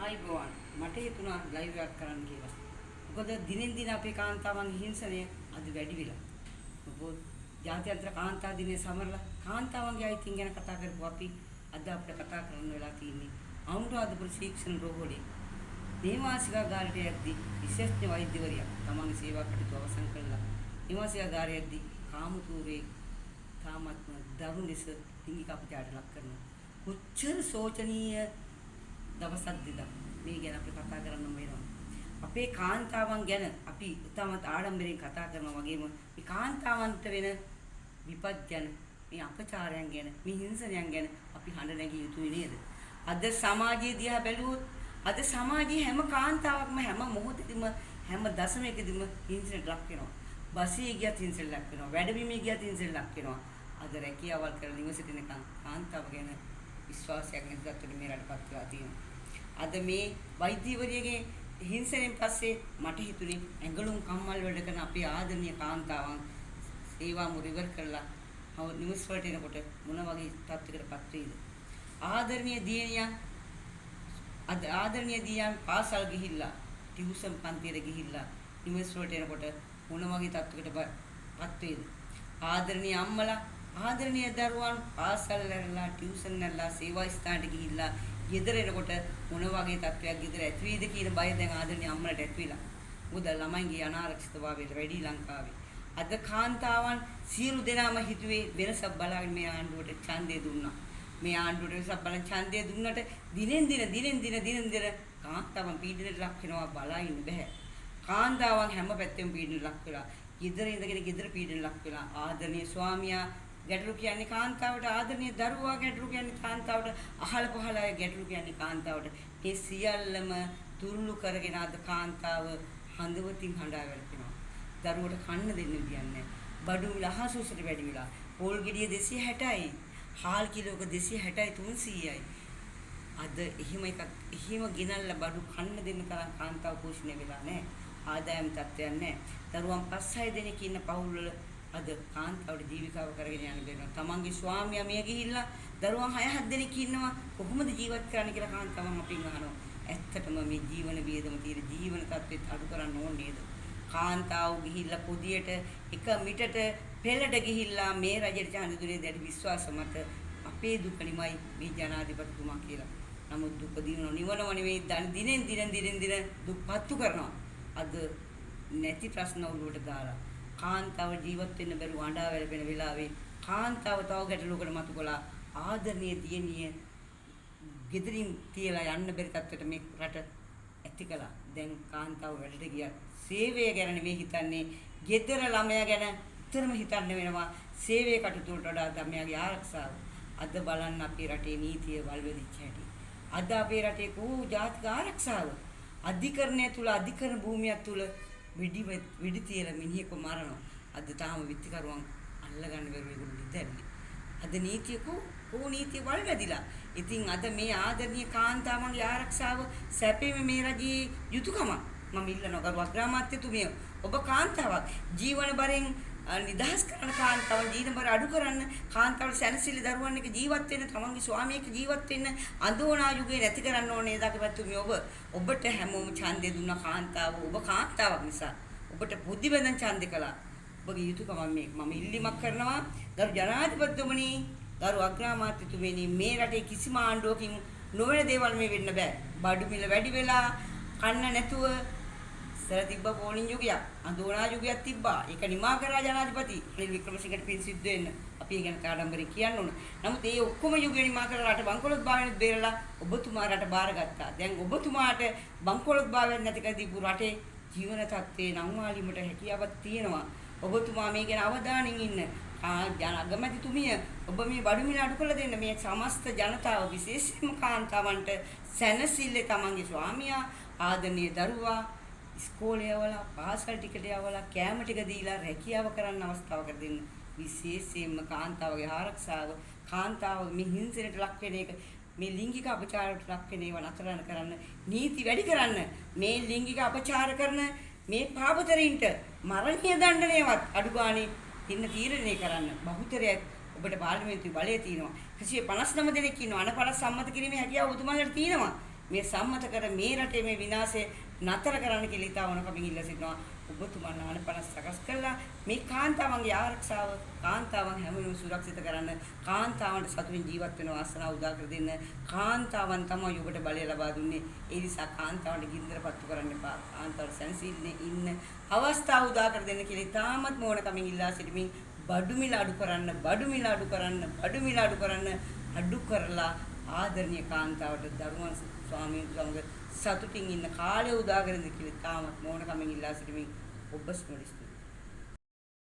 ආයිබෝවන් මට හිතුණා ලයිව් එකක් කරන්න කියලා. මොකද දිනෙන් දින අපේ කාන්තාවන්ගේ හිංසනය අද වැඩි වෙලා. මොකද ජාත්‍යන්තර කාන්තා දිනේ සමරලා කාන්තාවන්ගේ අයිතීන් ගැන කතා කරපුවා අපි අද අපිට කතා කරන්න වෙලා තියෙන්නේ අනුරාධපුර ශික්ෂණ රෝහලේ නේවාසිකාගාරයට යද්දී විශේෂඥ වෛද්‍යවරියක් තමන්ගේ සේවා කටයුතු අවසන් කළා. නේවාසිකාගාරයේදී කාමතුරේ තාමත්ම දරුණු ලෙස ලිංගික අපචාරයට ලක් කරනවා. කොච්චර සෝචනීය දවසක්ද මේ ගැන අපි කතා කරන්න වෙනවා. අපේ කාන්තාවන් ගැන අපි උතමත් ආඩම්බරයෙන් කතා කරනවා වගේම මේ කාන්තාවන්ට වෙන විපත් ගැන, මේ අපචාරයන් ගැන, මේ හිංසනයන් ගැන අපි හඬ නැගිය යුතුයි නේද? අද සමාජයේ දිහා බැලුවොත් අද සමාජයේ හැම කාන්තාවක්ම හැම මොහොතෙදිම හැම දශමයකදීම හිංසනයට ලක් වෙනවා. බසී ගියත් හිංසනයට ලක් වෙනවා. වැඩබිමේ ගියත් හිංසනයට ලක් වෙනවා. අද රැකියාවල් කරලා නිවසේදී කාන්තාව ගැන විශ්වාසයක් නැතිවට මේ රටපත් වෙලා තියෙනවා. අද මේ වෛද්‍යවරියගේ හිංසනයෙන් පස්සේ මට හිතුනේ ඇඟලුම් කම්මල් වල කරන අපේ ආදරණීය කාන්තාවන් සේවා මුරිවර් කරලා නිවස් වලට එනකොට මොන වගේ තත්ත්වයකටපත් වෙයිද? ආදරණීය දියණියන් අද ආදරණීය දියණියන් පාසල් ගිහිල්ලා ටියුෂන් පන්තියට ගිහිල්ලා නිවස් වලට එනකොට මොන වගේ තත්ත්වයකටපත් වෙයිද? ආදරණීය අම්මලා ආදරණීය දරුවන් පාසල් වලලා ටියුෂන් වලලා සේවා ස්ථානට ගිහිල්ලා ගෙදර එනකොට මොන වගේ තත්ත්වයක් ගෙදර ඇති වෙයිද කියන බය දැන් ආදරණීය අම්මලට ඇති වෙලා. මොකද ළමයින්ගේ අනාරක්ෂිතභාවයට වැඩි ලංකාවේ. අද කාන්තාවන් සියලු දෙනාම හිතුවේ වෙනසක් බලාගෙන මේ ආණ්ඩුවට ඡන්දය දුන්නා. මේ ආණ්ඩුවට වෙනසක් බලන් ඡන්දය දුන්නට දිනෙන් දින කාන්තාවන් පීඩනයට ලක් වෙනවා බලා ඉන්න බෑ. කාන්තාවන් හැම පැත්තෙම පීඩනයට ලක් වෙලා. ගෙදර ඉඳගෙන ගෙදර පීඩනයට ලක් වෙලා. ආදරණීය ස්වාමියා ගැටලු කියන්නේ කාන්තාවට, ආදරණීය දරුවා ගැටලු කියන්නේ කාන්තාවට, අහල පහල අය ගැටලු කියන්නේ කාන්තාවට. මේ සියල්ලම තුරුළු කරගෙන අද කාන්තාව හඳවතින් හඬා වැළපෙනවා. දරුවට කන්න දෙන්න විදියක් නැහැ. බඩු මිල අහසුසට වැඩි වෙලා. පොල් ගෙඩිය 260යි. හාල් කිලෝක 260යි 300යි. අද එහෙම ගෙනල්ලා බඩු කන්න දෙන්න තරම් කාන්තාව පෝෂණය වෙලා නැහැ. ආදායම් තත්ත්වයක් නැහැ. දරුවන් 5-6 දෙනෙක් ඉන්න පවුල් වල අද කාන්තාවට ජීවිකාව කරගෙන යන්න බැහැ. තමන්ගේ ස්වාමියා මිය ගිහිල්ලා දරුවන් 6-7 දෙනෙක් ඉන්නවා. කොහොමද ජීවත් කරන්න කියලා කාන්තාවන් අපින් අහනවා. ඇත්තටම මේ ජීවන වියදම තියෙන ජීවන තත්ත්වෙත් අඩු කරන්න ඕනේ නේද? කාන්තාව ගිහිල්ලා පොදියට එක මිටට පෙළට ගිහිල්ලා මේ රජයට ඡන්ද දුන්නේ දැඩි විශ්වාස මත අපේ දුක නිමයි මේ ජනාධිපතිතුමා කියලා. නමුත් දුක දිනන නිවනව නෙවෙයි දිනෙන් දින දුක්පත්තු කරනවා. අද නැති ප්‍රශ්න වලට දාලා කාන්තාව ජීවත් වෙන්න බැරුව අඬා වැළපෙන වෙලාවේ කාන්තාව තව ගැටලුවකට මතු කළා. ආදරණීය දියණිය ගෙදරින් තියලා යන්න බැරි තත්ත්වයට මේ රට ඇති කළා. දැන් කාන්තාව වැඩට ගියා. සේවය ගැන නෙවෙයි හිතන්නේ, ගෙදර ළමයා ගැන උතරම හිතන්න වෙනවා. සේවය කටයුතු වලට වඩා ළමයාගේ ආරක්ෂාව. අද බලන්න අපේ රටේ නීතිය වල්වැදිච්ච හැටි. අද අපේ රටේ කෝ ජාතික ආරක්ෂාව අධිකරණය තුල අධිකරණ භූමියක් තුල විඩි තියලා මිනිහෙක්ව මරනවා. අද තාම විත්තිකරුවන් අල්ලගන්න බැරුව ඒගොල්ලෝ ඉඳන්නේ. අද නීතිය කෝ නීතිය වල්වැදිලා. ඉතින් අද මේ ආදරණීය කාන්තාවන්ගේ ආරක්ෂාව සැපීම මේ රජයේ යුතුයකම. මම ඉල්ලනවා ගරු අග්‍රාමාත්‍යතුමිය, ඔබ කාන්තාවක් ජීවන බරෙන් නිදහස් කරන කාන්තාවන් ජීවන බර අඩු කරන්න, කාන්තාවට සැනසෙල්ල දරුවන් එක්ක ජීවත් වෙන්න, තමන්ගේ ස්වාමියා එක්ක ජීවත් වෙන්න අඳෝනා යුගය නැති කරන්න ඕනේ නේද අග්‍රාමාත්‍යතුමිය? ඔබට හැමෝම ඡන්දය දුන්න කාන්තාව, ඔබ කාන්තාවක් නිසා ඔබට බුද්ධි බඳන් ඡන්දය කළා. ඔබගේ යුතුයකම මේක. මම ඉල්ලීමක් කරනවා ගරු ජනාධිපතිතුමනි, ගරු අග්‍රාමාත්‍යතුමියනි, මේ රටේ කිසිම ආණ්ඩුවකින් නොවන දේවල් මේ වෙන්න බෑ. බඩු මිල වැඩි වෙලා කන්න නැතුව ඉස්සර තිබ්බ පෝලිං යුගයක්, අඳෝනා යුගයක් තිබ්බා. ඒක නිමා කරා ජනාධිපති රනිල් වික්‍රමසිංහට පින් සිද්ධ වෙන්න. අපි ඒ ගැන කාඩම්බරෙන් කියන්න ඕන. නමුත් ඒ ඔක්කොම යුගය නිමා කරලා රට බංකොලොත් භාවයෙන් බේරලා ඔබතුමා රට බාරගත්තා. දැන් ඔබතුමාට බංකොලොත් භාවයෙන් නැති කර දීපු රටේ ජීවන තත්ත්වේ නංවාලීමට හැකියාවක් තියෙනවා. ඔබතුමා මේ ගැන අවධානයෙන් ඉන්න. අගමැතිතුමිය, ඔබ මේ බඩු මිල අඩු කරලා දෙන්න. මේ සමස්ත ජනතාව විශේෂයෙන්ම කාන්තාවන්ට සැනසille තමන්ගේ ස්වාමියා, ආදරණීය දරුවා ඉස්කෝලේ යවලා, පාසල් ටිකට යවලා, කෑම ටික දීලා රැකියාව කරන්න අවස්ථාවකට දෙන්න. විශේෂයෙන්ම කාන්තාවගේ ආරක්ෂාව, කාන්තාව මේ හිංසනයට ලක් වෙන එක, මේ ලිංගික අපචාරයට ලක් වෙන ඒවා නතර කරන්න, නීති වැඩි කරන්න, මේ ලිංගික අපචාර කරන මේ පාපතරින්ට මරණීය දඬුවමවත් අඩු ගානේ දෙන්න තීරණය කරන්න. බහුතරයක් ඔබට පාර්ලිමේන්තුවේ බලය තියෙනවා. 159 දෙනෙක් ඉන්නවා. අනපල සම්මත කිරීමේ හැකියාව ඔබතුමාලට තියෙනවා. මේ සම්මත කර මේ රටේ මේ විනාශය නතර කරන්න කියලා ඉතාවන කමින් ඉල්ලා සිටිනවා. ඔබතුමා නානපන සකස් කළා මේ කාන්තාවන්ගේ ආරක්ෂාව කාන්තාවන් හැම වෙලෙම සුරක්ෂිත කරන්න කාන්තාවන්ට සතුටින් ජීවත් වෙන වාසනාව උදා කර දෙන්න කාන්තාවන් තමයි ඔබට බලය ලබා දුන්නේ. ඒ නිසා කාන්තාවන්ට ගින්දර පත්තු කරන්න එපා. කාන්තාවට සැනසෙන්නේ ඉන්න අවස්ථාව උදා කර දෙන්න කියලා ඉතාමත් මොහොන කමින් ඉල්ලා සිටිමින් බඩු මිල අඩු කරන්න අඩු කරලා ආදරණීය කාන්තාවට දරුවන් ස්වාමීන් සමග සතුටින් ඉන්න කාලය උදා කරගෙන කියලා තාමත් මොහොන කමින් ඉල්ලා සිටිමින් ඔබ ස්මරිස්තු